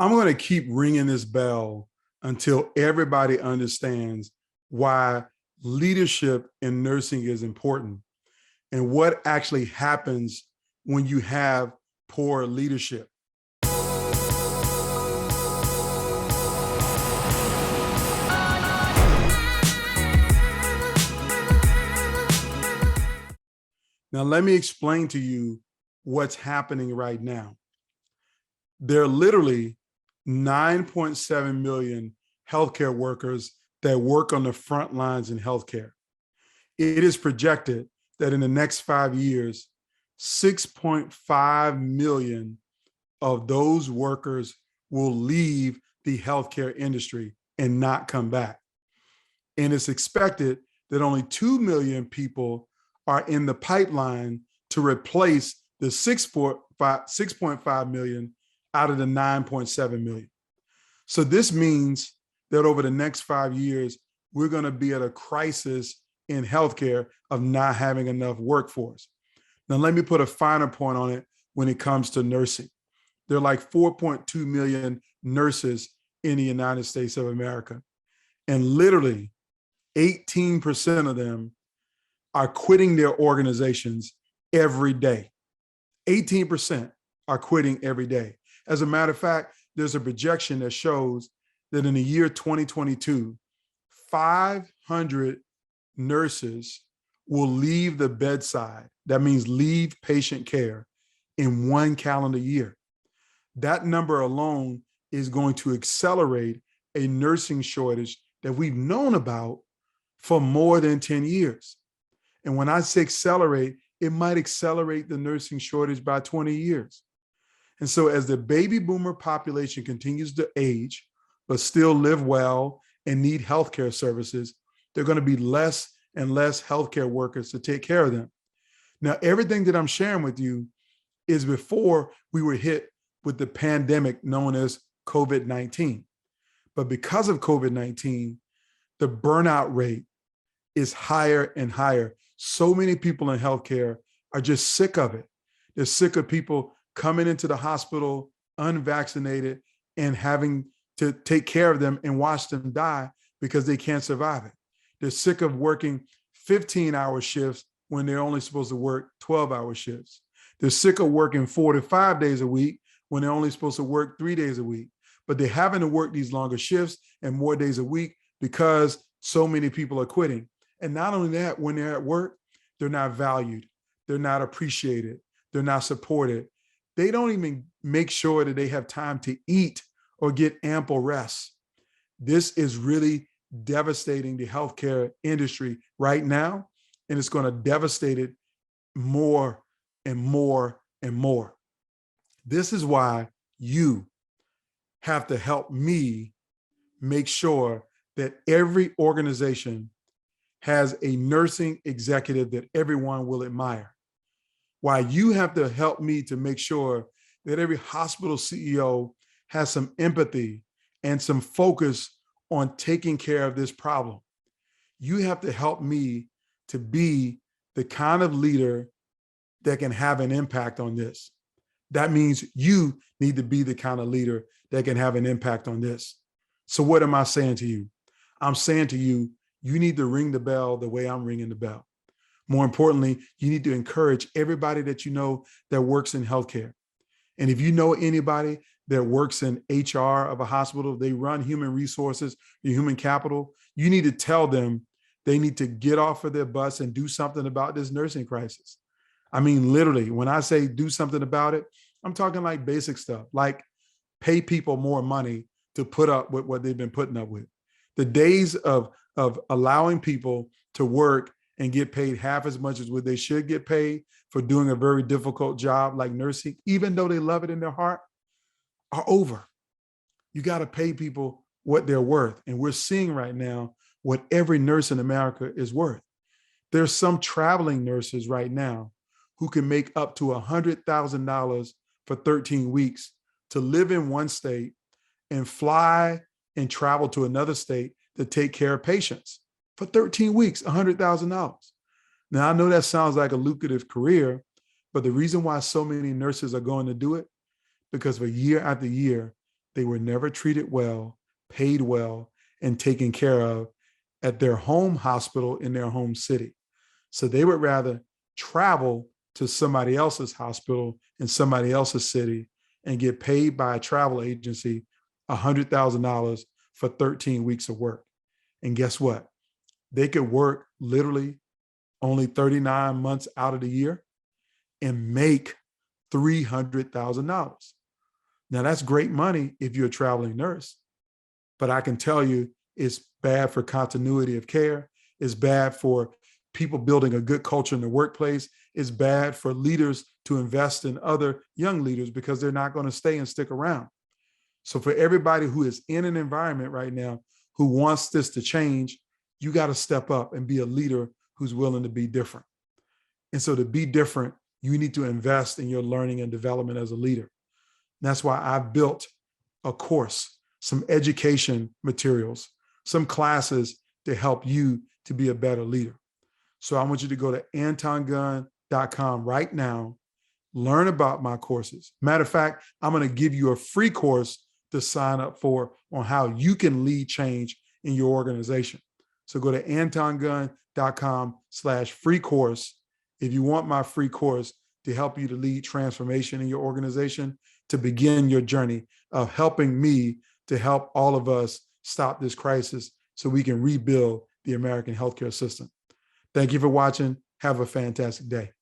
I'm going to keep ringing this bell until everybody understands why leadership in nursing is important and what actually happens when you have poor leadership. Now, let me explain to you what's happening right now. There are literally 9.7 million healthcare workers that work on the front lines in healthcare. It is projected that in the next 5 years, 6.5 million of those workers will leave the healthcare industry and not come back. And it's expected that only 2 million people are in the pipeline to replace the 6.5 million out of the 9.7 million. So this means that over the next 5 years, we're going to be at a crisis in healthcare of not having enough workforce. Now, let me put a finer point on it when it comes to nursing. There are like 4.2 million nurses in the United States of America, and literally 18% of them are quitting their organizations every day. 18% are quitting every day. As a matter of fact, there's a projection that shows that in the year 2022, 500 nurses will leave the bedside. That means leave patient care in 1 calendar year. That number alone is going to accelerate a nursing shortage that we've known about for more than 10 years. And when I say accelerate, it might accelerate the nursing shortage by 20 years. And so as the baby boomer population continues to age, but still live well and need healthcare services, there are going to be less and less healthcare workers to take care of them. Now, everything that I'm sharing with you is before we were hit with the pandemic known as COVID-19. But because of COVID-19, the burnout rate is higher and higher. So many people in healthcare are just sick of it. They're sick of people coming into the hospital unvaccinated and having to take care of them and watch them die because they can't survive it. They're sick of working 15-hour shifts when they're only supposed to work 12-hour shifts. They're sick of working 4 to 5 days a week when they're only supposed to work 3 days a week. But they're having to work these longer shifts and more days a week because so many people are quitting. And not only that, when they're at work, they're not valued. They're not appreciated. They're not supported. They don't even make sure that they have time to eat or get ample rest. This is really devastating the healthcare industry right now, and it's going to devastate it more and more and more. This is why you have to help me make sure that every organization has a nursing executive that everyone will admire. Why you have to help me to make sure that every hospital CEO has some empathy and some focus on taking care of this problem. You have to help me to be the kind of leader that can have an impact on this. That means you need to be the kind of leader that can have an impact on this. So what am I saying to you? I'm saying to you, you need to ring the bell the way I'm ringing the bell. More importantly, you need to encourage everybody that you know that works in healthcare. And if you know anybody that works in HR of a hospital, they run human resources, human capital, you need to tell them they need to get off of their bus and do something about this nursing crisis. I mean, literally, when I say do something about it, I'm talking like basic stuff, like pay people more money to put up with what they've been putting up with. The days of allowing people to work and get paid half as much as what they should get paid for doing a very difficult job like nursing, even though they love it in their heart, are over. You got to pay people what they're worth. And we're seeing right now what every nurse in America is worth. There's some traveling nurses right now who can make up to $100,000 for 13 weeks to live in one state and fly and travel to another state to take care of patients for 13 weeks, $100,000. Now, I know that sounds like a lucrative career, but the reason why so many nurses are going to do it, because for year after year, they were never treated well, paid well, and taken care of at their home hospital in their home city. So they would rather travel to somebody else's hospital in somebody else's city and get paid by a travel agency $100,000 for 13 weeks of work. And guess what? They could work literally only 39 months out of the year and make $300,000. Now, that's great money if you're a traveling nurse, but I can tell you it's bad for continuity of care. It's bad for people building a good culture in the workplace. It's bad for leaders to invest in other young leaders because they're not going to stay and stick around. So for everybody who is in an environment right now who wants this to change, you got to step up and be a leader who's willing to be different. And so to be different, you need to invest in your learning and development as a leader. And that's why I've built a course, some education materials, some classes to help you to be a better leader. So I want you to go to antongunn.com right now, learn about my courses. Matter of fact, I'm going to give you a free course to sign up for on how you can lead change in your organization. So go to antongunn.com/free course. If you want my free course to help you to lead transformation in your organization, to begin your journey of helping me to help all of us stop this crisis so we can rebuild the American healthcare system. Thank you for watching. Have a fantastic day.